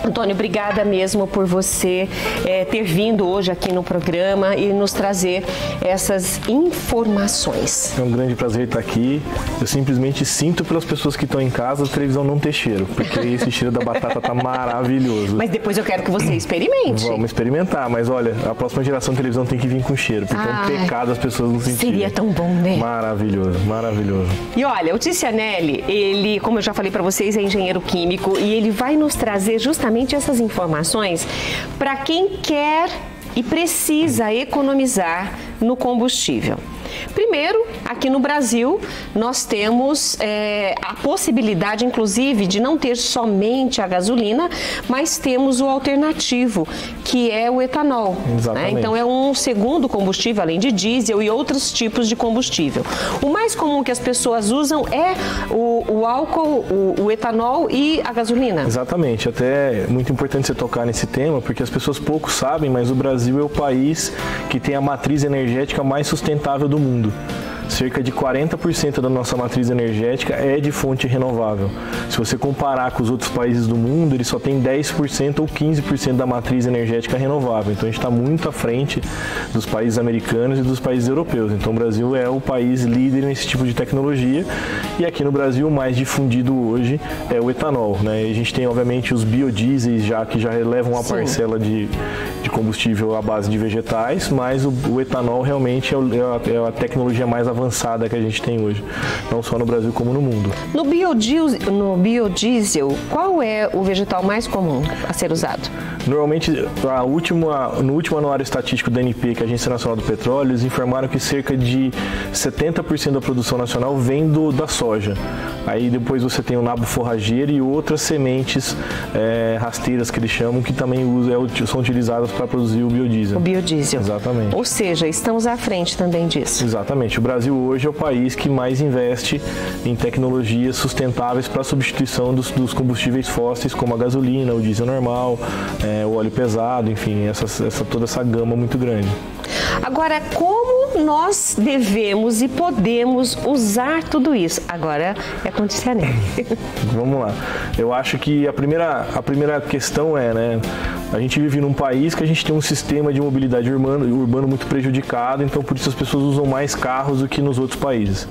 Antônio, obrigada mesmo por você ter vindo hoje aqui no programa e nos trazer essas informações. É um grande prazer estar aqui. Eu simplesmente sinto pelas pessoas que estão em casa a televisão não ter cheiro, porque esse cheiro da batata tá maravilhoso. Mas depois eu quero que você experimente. Vamos experimentar, mas olha, a próxima geração de televisão tem que vir com cheiro, porque é um pecado as pessoas não sentirem. Seria tão bom, né? Maravilhoso, maravilhoso. E olha, o Ticianelli, ele, como eu já falei para vocês, é engenheiro químico e ele vai nos trazer justamente essas informações para quem quer e precisa economizar no combustível. Primeiro, aqui no Brasil, nós temos a possibilidade, inclusive, de não ter somente a gasolina, mas temos o alternativo, que é o etanol. Né? Então, é um segundo combustível, além de diesel e outros tipos de combustível. O mais comum que as pessoas usam é o álcool, o etanol e a gasolina. Exatamente. Até é muito importante você tocar nesse tema, porque as pessoas pouco sabem, mas o Brasil é o país que tem a matriz energética mais sustentável do mundo. Cerca de 40% da nossa matriz energética é de fonte renovável. Se você comparar com os outros países do mundo, ele só tem 10% ou 15% da matriz energética renovável. Então a gente está muito à frente dos países americanos e dos países europeus. Então o Brasil é o país líder nesse tipo de tecnologia. E aqui no Brasil o mais difundido hoje é o etanol, né? E a gente tem obviamente os biodiesels que já levam uma parcela de combustível à base de vegetais, mas o etanol realmente é a tecnologia mais avançada que a gente tem hoje, não só no Brasil como no mundo. No biodiesel, qual é o vegetal mais comum a ser usado? Normalmente, no último anuário estatístico da ANP, que é a Agência Nacional do Petróleo, eles informaram que cerca de 70% da produção nacional vem da soja. Aí depois você tem o nabo forrageiro e outras sementes rasteiras que eles chamam, que também são utilizadas para produzir o biodiesel. O biodiesel. Exatamente. Ou seja, estamos à frente também disso. Exatamente. O Brasil hoje é o país que mais investe em tecnologias sustentáveis para a substituição dos combustíveis fósseis, como a gasolina, o diesel normal, o óleo pesado, enfim, toda essa gama muito grande. Agora, como nós devemos e podemos usar tudo isso? Agora é com o Ticianelli. Vamos lá. Eu acho que a primeira questão é, a gente vive num país que a gente tem um sistema de mobilidade urbano muito prejudicado, então por isso as pessoas usam mais carros do que nos outros países.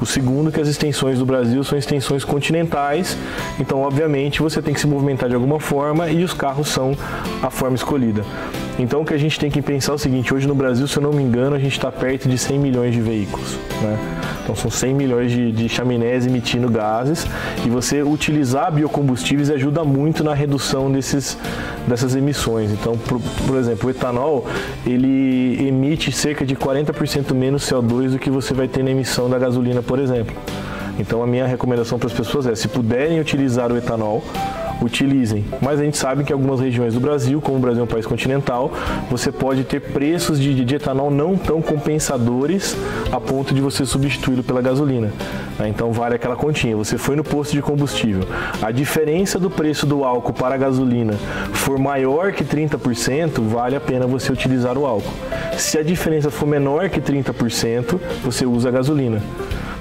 O segundo é que as extensões do Brasil são extensões continentais, então obviamente você tem que se movimentar de alguma forma e os carros são a forma escolhida. Então o que a gente tem que pensar é o seguinte: hoje no Brasil, se eu não me engano, a gente está perto de 100 milhões de veículos, né? Então são 100 milhões de chaminés emitindo gases, e você utilizar biocombustíveis ajuda muito na redução dessas emissões. Então, por exemplo, o etanol, ele emite cerca de 40% menos CO2 do que você vai ter na emissão da gasolina, por exemplo. Então a minha recomendação para as pessoas é, se puderem utilizar o etanol, utilizem. Mas a gente sabe que em algumas regiões do Brasil, como o Brasil é um país continental, você pode ter preços de etanol não tão compensadores a ponto de você substituí-lo pela gasolina. Então vale aquela continha. Você foi no posto de combustível, a diferença do preço do álcool para a gasolina for maior que 30%, vale a pena você utilizar o álcool. Se a diferença for menor que 30%, você usa a gasolina.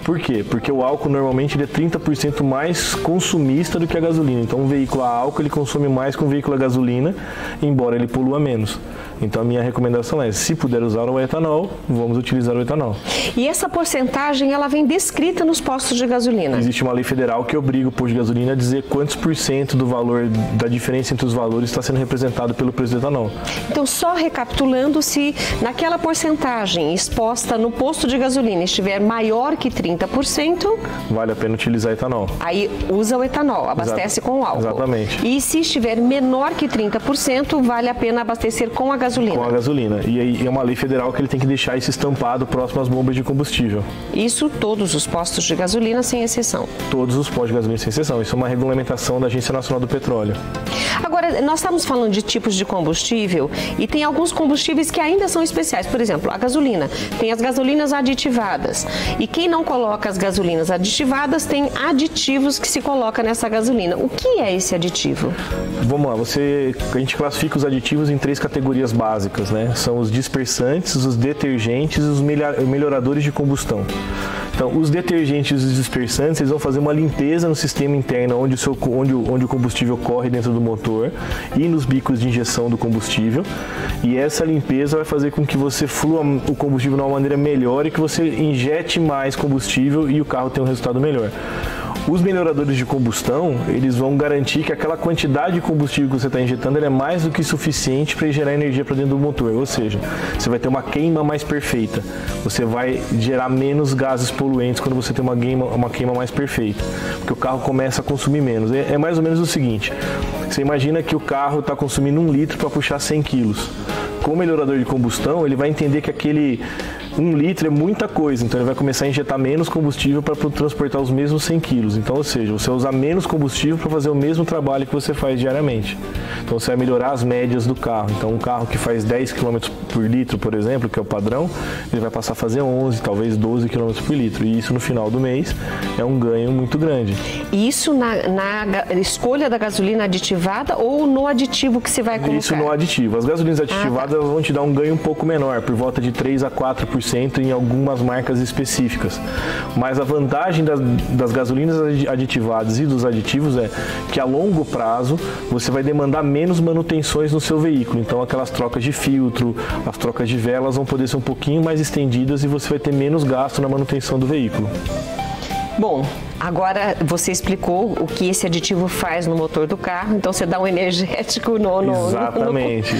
Por quê? Porque o álcool normalmente ele é 30% mais consumista do que a gasolina. Então um veículo a álcool ele consome mais que um veículo a gasolina, embora ele polua menos. Então a minha recomendação é, se puder usar o etanol, vamos utilizar o etanol. E essa porcentagem, ela vem descrita nos postos de gasolina? Existe uma lei federal que obriga o posto de gasolina a dizer quantos % do valor, da diferença entre os valores está sendo representado pelo preço do etanol. Então, só recapitulando, se naquela porcentagem exposta no posto de gasolina estiver maior que 30%... vale a pena utilizar etanol. Aí usa o etanol, abastece com o álcool. Exatamente. E se estiver menor que 30%, vale a pena abastecer com a gasolina. Com a gasolina. E aí é uma lei federal que ele tem que deixar isso estampado próximo às bombas de combustível. Isso todos os postos de gasolina, sem exceção? Todos os postos de gasolina, sem exceção. Isso é uma regulamentação da Agência Nacional do Petróleo. Agora, nós estamos falando de tipos de combustível e tem alguns combustíveis que ainda são especiais. Por exemplo, a gasolina. Tem as gasolinas aditivadas. E quem não coloca as gasolinas aditivadas tem aditivos que se coloca nessa gasolina. O que é esse aditivo? Vamos lá, a gente classifica os aditivos em 3 categorias básicas, né? São os dispersantes, os detergentes e os melhoradores de combustão. Então, os detergentes e os dispersantes, eles vão fazer uma limpeza no sistema interno onde o combustível corre dentro do motor, motor e nos bicos de injeção do combustível. E essa limpeza vai fazer com que você flua o combustível de uma maneira melhor e que você injete mais combustível e o carro tenha um resultado melhor. Os melhoradores de combustão, eles vão garantir que aquela quantidade de combustível que você está injetando é mais do que suficiente para gerar energia para dentro do motor. Ou seja, você vai ter uma queima mais perfeita. Você vai gerar menos gases poluentes quando você tem uma queima mais perfeita. Porque o carro começa a consumir menos. É mais ou menos o seguinte, você imagina que o carro está consumindo 1 litro para puxar 100 quilos. Com o melhorador de combustão, ele vai entender que aquele 1 litro é muita coisa, então ele vai começar a injetar menos combustível para transportar os mesmos 100 quilos. Então, ou seja, você usa menos combustível para fazer o mesmo trabalho que você faz diariamente. Então, você vai melhorar as médias do carro. Então, um carro que faz 10 km por litro, por exemplo, que é o padrão, ele vai passar a fazer 11, talvez 12 km por litro. E isso, no final do mês, é um ganho muito grande. Isso na escolha da gasolina aditivada ou no aditivo que você vai colocar? Isso no aditivo. As gasolinas aditivadas elas vão te dar um ganho um pouco menor, por volta de 3 a 4% em algumas marcas específicas. Mas a vantagem das gasolinas aditivadas e dos aditivos é que a longo prazo você vai demandar menos manutenções no seu veículo. Então aquelas trocas de filtro, as trocas de velas vão poder ser um pouquinho mais estendidas e você vai ter menos gasto na manutenção do veículo. Bom, agora você explicou o que esse aditivo faz no motor do carro, então você dá um energético exatamente.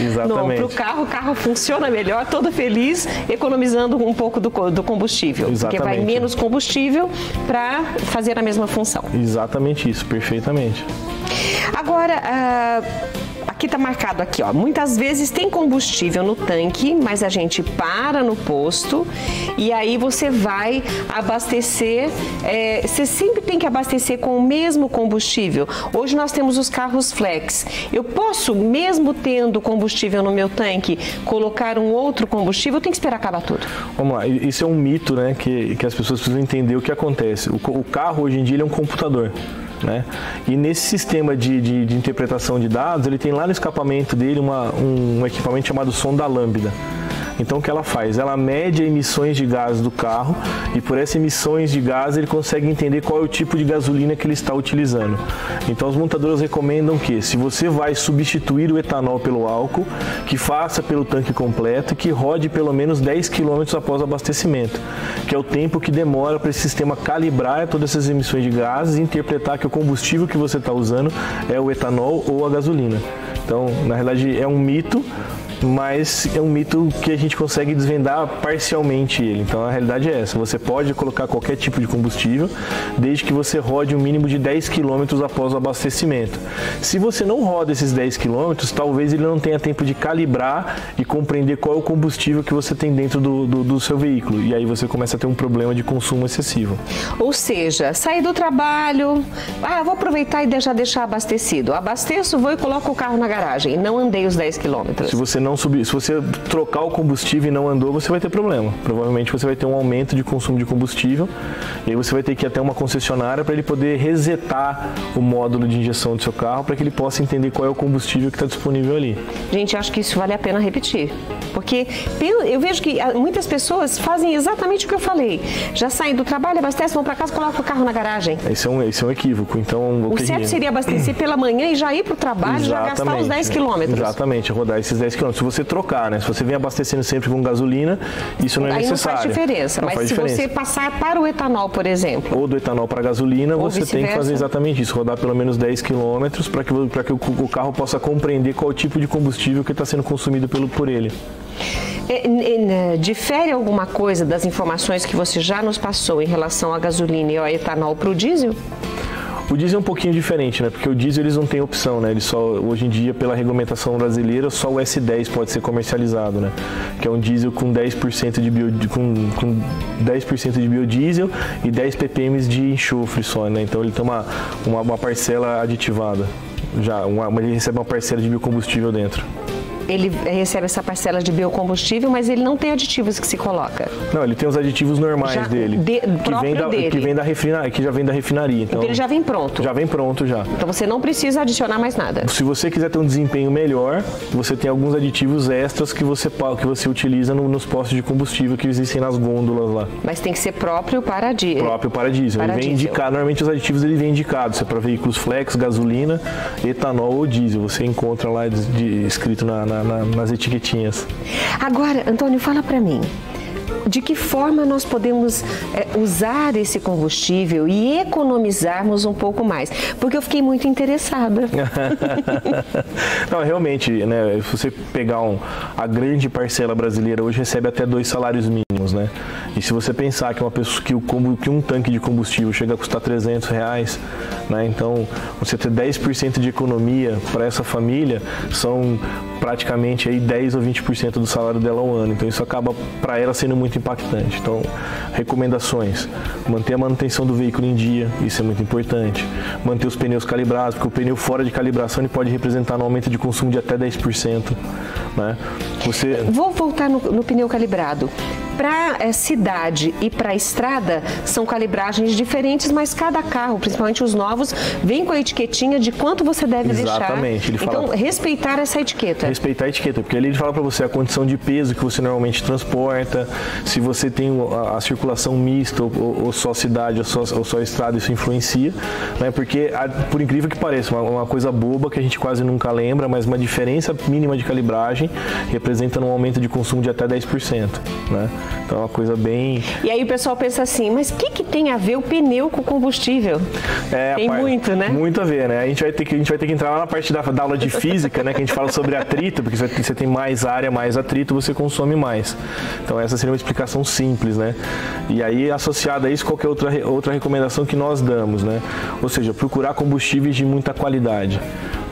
Pro carro, o carro funciona melhor, todo feliz, economizando um pouco do combustível. Exatamente. Porque vai menos combustível para fazer a mesma função. Exatamente isso, perfeitamente. Agora, aqui está marcado aqui, ó. Muitas vezes tem combustível no tanque, mas a gente para no posto e aí você vai abastecer. Você sempre tem que abastecer com o mesmo combustível. Hoje nós temos os carros flex. Eu posso, mesmo tendo combustível no meu tanque, colocar um outro combustível? Eu tenho que esperar acabar tudo. Vamos lá, isso é um mito, né? Que as pessoas precisam entender o que acontece. O carro hoje em dia ele é um computador. Né? E nesse sistema de interpretação de dados, ele tem lá no escapamento dele um equipamento chamado sonda lambda. Então o que ela faz? Ela mede emissões de gás do carro e por essas emissões de gás ele consegue entender qual é o tipo de gasolina que ele está utilizando. Então as montadoras recomendam que, se você vai substituir o etanol pelo álcool, que faça pelo tanque completo e que rode pelo menos 10 km após o abastecimento, que é o tempo que demora para esse sistema calibrar todas essas emissões de gases e interpretar que o combustível que você está usando é o etanol ou a gasolina. Então, na realidade, é um mito, mas é um mito que a gente consegue desvendar parcialmente ele. Então a realidade é essa, você pode colocar qualquer tipo de combustível, desde que você rode um mínimo de 10 km após o abastecimento. Se você não roda esses 10 km, talvez ele não tenha tempo de calibrar e compreender qual é o combustível que você tem dentro do seu veículo, e aí você começa a ter um problema de consumo excessivo. Ou seja, sair do trabalho, vou aproveitar e já deixar abastecido. Abasteço, vou e coloco o carro na garagem, e não andei os 10 km. Se você trocar o combustível e não andou, você vai ter problema. Provavelmente você vai ter um aumento de consumo de combustível e aí você vai ter que ir até uma concessionária para ele poder resetar o módulo de injeção do seu carro para que ele possa entender qual é o combustível que está disponível ali. Gente, acho que isso vale a pena repetir, porque eu vejo que muitas pessoas fazem exatamente o que eu falei. Já saem do trabalho, abastecem, vão para casa, colocam o carro na garagem. Esse é um equívoco. Então, o certo seria abastecer pela manhã e já ir para o trabalho, já gastar os 10 km. Exatamente, rodar esses 10 km. Se você trocar, né? Se você vem abastecendo sempre com gasolina, isso não é necessário. Aí não faz diferença, mas se você passar para o etanol, por exemplo. Ou do etanol para a gasolina, você tem que fazer exatamente isso, rodar pelo menos 10 km para que o carro possa compreender qual tipo de combustível que está sendo consumido por ele. Difere alguma coisa das informações que você já nos passou em relação à gasolina e ao etanol para o diesel? O diesel é um pouquinho diferente, né? Porque o diesel eles não têm opção, né? Hoje em dia, pela regulamentação brasileira, só o S10 pode ser comercializado, né? Que é um diesel com 10% com 10% de biodiesel e 10 ppm de enxofre só, né? Então ele tem uma parcela aditivada. Ele recebe uma parcela de biocombustível dentro. ele recebe essa parcela de biocombustível, mas ele não tem aditivos que se coloca. Não, ele tem os aditivos normais dele, que já vem da refinaria. Então ele já vem pronto. Já vem pronto já. Então você não precisa adicionar mais nada. Se você quiser ter um desempenho melhor, você tem alguns aditivos extras que você utiliza nos postos de combustível que existem nas gôndolas lá. Mas tem que ser próprio para diesel. Próprio para diesel. Ele vem indicado, normalmente os aditivos ele vem indicados, é para veículos flex, gasolina, etanol ou diesel. Você encontra lá escrito nas etiquetinhas. Agora, Antônio, fala para mim. De que forma nós podemos usar esse combustível e economizarmos um pouco mais? Porque eu fiquei muito interessada. Não, realmente, né, se você pegar a grande parcela brasileira hoje recebe até 2 salários mínimos, né? E se você pensar que que um tanque de combustível chega a custar R$300, né? Então, você ter 10% de economia para essa família são praticamente aí 10 ou 20% do salário dela ao ano. Então isso acaba para ela sendo muito impactante. Então, recomendações: manter a manutenção do veículo em dia, isso é muito importante. Manter os pneus calibrados, porque o pneu fora de calibração ele pode representar um aumento de consumo de até 10%. Né? Vou voltar no pneu calibrado. Para cidade e para estrada são calibragens diferentes, mas cada carro, principalmente os novos, vem com a etiquetinha de quanto você deve Exatamente. deixar. Então, respeitar essa etiqueta. Respeitar a etiqueta, porque ali ele fala para você a condição de peso que você normalmente transporta, se você tem a circulação mista ou só cidade ou só estrada, isso influencia, né? Porque, por incrível que pareça, uma coisa boba que a gente quase nunca lembra, mas uma diferença mínima de calibragem representa um aumento de consumo de até 10%, né? Então é uma coisa bem... E aí o pessoal pensa assim, mas o que tem a ver o pneu com o combustível? Tem muito, né? Muito a ver, né? A gente vai ter que entrar lá na parte da aula de física, né? Que a gente fala sobre atrito, porque você tem mais área, mais atrito, você consome mais. Então essa seria uma explicação simples, né? E aí, associada a isso, qual que é outra recomendação que nós damos, né? Ou seja, procurar combustíveis de muita qualidade.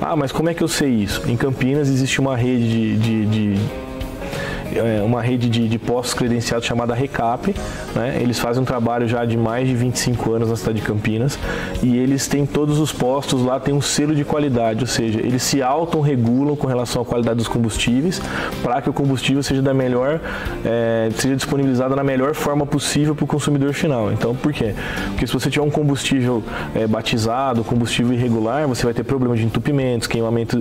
Ah, mas como é que eu sei isso? Em Campinas existe uma rede de postos credenciados chamada Recap, né? Eles fazem um trabalho já de mais de 25 anos na cidade de Campinas e eles têm todos os postos lá, tem um selo de qualidade, ou seja, eles se autorregulam com relação à qualidade dos combustíveis para que o combustível seja seja disponibilizado da melhor forma possível para o consumidor final. Então, por quê? Porque se você tiver um combustível batizado, combustível irregular, você vai ter problemas de entupimentos, queimamento,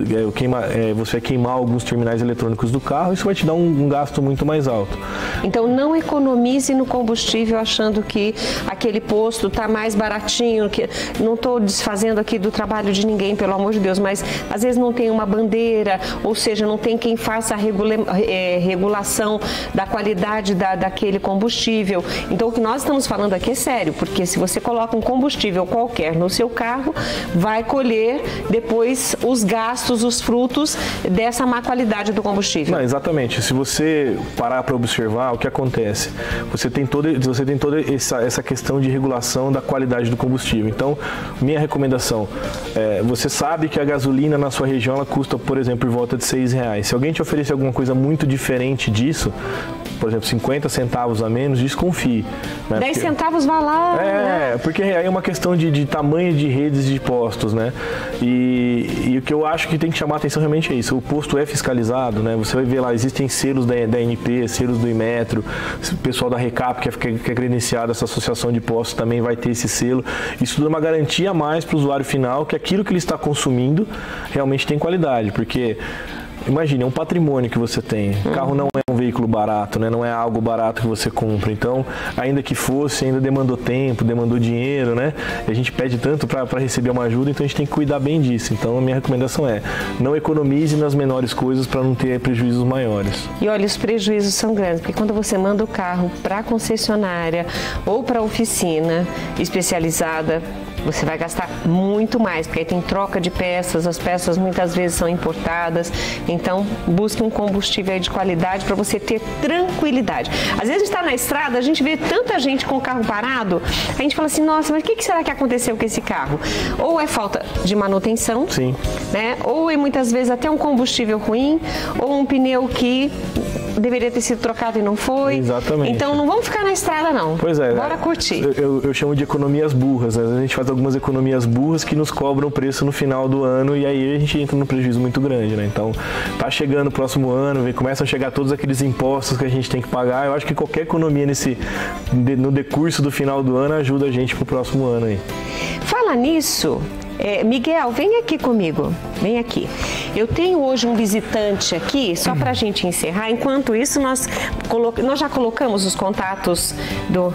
você vai queimar alguns terminais eletrônicos do carro, isso vai te dar um gasto muito mais alto. Então não economize no combustível achando que aquele posto está mais baratinho, que não estou desfazendo aqui do trabalho de ninguém, pelo amor de Deus, mas às vezes não tem uma bandeira, ou seja, não tem quem faça a regulação da qualidade daquele combustível. Então o que nós estamos falando aqui é sério, porque se você coloca um combustível qualquer no seu carro, vai colher depois os gastos, os frutos dessa má qualidade do combustível. Não, exatamente. Se você parar para observar o que acontece, você tem toda essa questão de regulação da qualidade do combustível. Então, minha recomendação você sabe que a gasolina na sua região ela custa, por exemplo, por volta de R$6. Se alguém te oferecer alguma coisa muito diferente disso, por exemplo, 50 centavos a menos, desconfie. Né? 10 centavos vai lá. Né? Porque aí é uma questão de tamanho de redes de postos, né? E o que eu acho que tem que chamar a atenção realmente é isso. O posto é fiscalizado, né? Você vai ver lá, existem selos da ANP, selos do Inmetro, o pessoal da Recap, que é credenciado, essa associação de postos também vai ter esse selo. Isso dá uma garantia a mais para o usuário final que aquilo que ele está consumindo realmente tem qualidade, porque... Imagine, é um patrimônio que você tem. O carro não é um veículo barato, né? Não é algo barato que você compra. Então, ainda que fosse, ainda demandou tempo, demandou dinheiro, né? E a gente pede tanto para receber uma ajuda, então a gente tem que cuidar bem disso. Então, a minha recomendação é, não economize nas menores coisas para não ter prejuízos maiores. E olha, os prejuízos são grandes, porque quando você manda o carro para a concessionária ou para a oficina especializada, você vai gastar muito mais, porque aí tem troca de peças, as peças muitas vezes são importadas, então busque um combustível aí de qualidade para você ter tranquilidade. Às vezes está na estrada, a gente vê tanta gente com o carro parado, a gente fala assim, nossa, mas o que será que aconteceu com esse carro? Ou é falta de manutenção, sim, né? Ou é muitas vezes até um combustível ruim, ou um pneu que deveria ter sido trocado e não foi. Exatamente. Então não vamos ficar na estrada, não. Pois é. Bora curtir. Eu chamo de economias burras, né? A gente faz algumas economias burras que nos cobram preço no final do ano e aí a gente entra num prejuízo muito grande, né? Então, tá chegando o próximo ano, começam a chegar todos aqueles impostos que a gente tem que pagar. Eu acho que qualquer economia no decurso do final do ano ajuda a gente pro próximo ano aí. Fala nisso, Miguel, vem aqui comigo, vem aqui. Eu tenho hoje um visitante aqui, só para a gente encerrar. Enquanto isso, nós já colocamos os contatos do...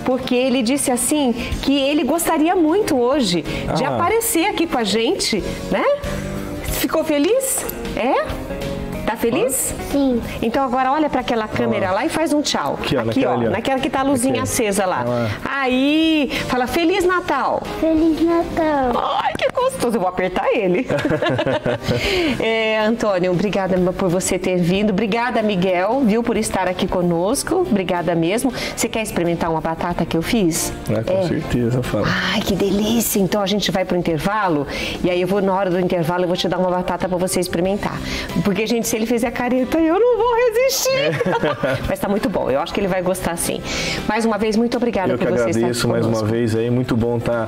porque ele disse assim que ele gostaria muito hoje de aparecer aqui com a gente, né? Ficou feliz? Tá feliz? Sim. Então agora olha para aquela câmera lá e faz um tchau. Aqui, ó, naquela que tá a luzinha acesa lá. Aí, fala Feliz Natal. Feliz Natal. Ai, que gostoso. Eu vou apertar ele. Antônio, obrigada por você ter vindo. Obrigada, Miguel, viu, por estar aqui conosco. Obrigada mesmo. Você quer experimentar uma batata que eu fiz? Com certeza, fala. Ai, que delícia. Então a gente vai pro intervalo e aí na hora do intervalo, eu vou te dar uma batata para você experimentar. Porque, gente, se ele fizer careta, eu não vou resistir. Mas tá muito bom. Eu acho que ele vai gostar, sim. Mais uma vez, muito obrigada por você estar aqui. Eu agradeço mais uma vez aí. Muito bom estar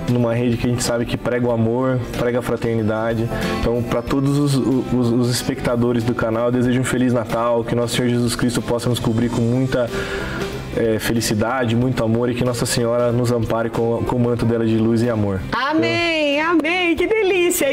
numa rede que a gente sabe que prega o amor, prega a fraternidade. Então, para todos os espectadores do canal, eu desejo um Feliz Natal, que Nosso Senhor Jesus Cristo possa nos cobrir com muita felicidade, muito amor e que Nossa Senhora nos ampare com o manto dela de luz e amor. Amém, amém, que delícia!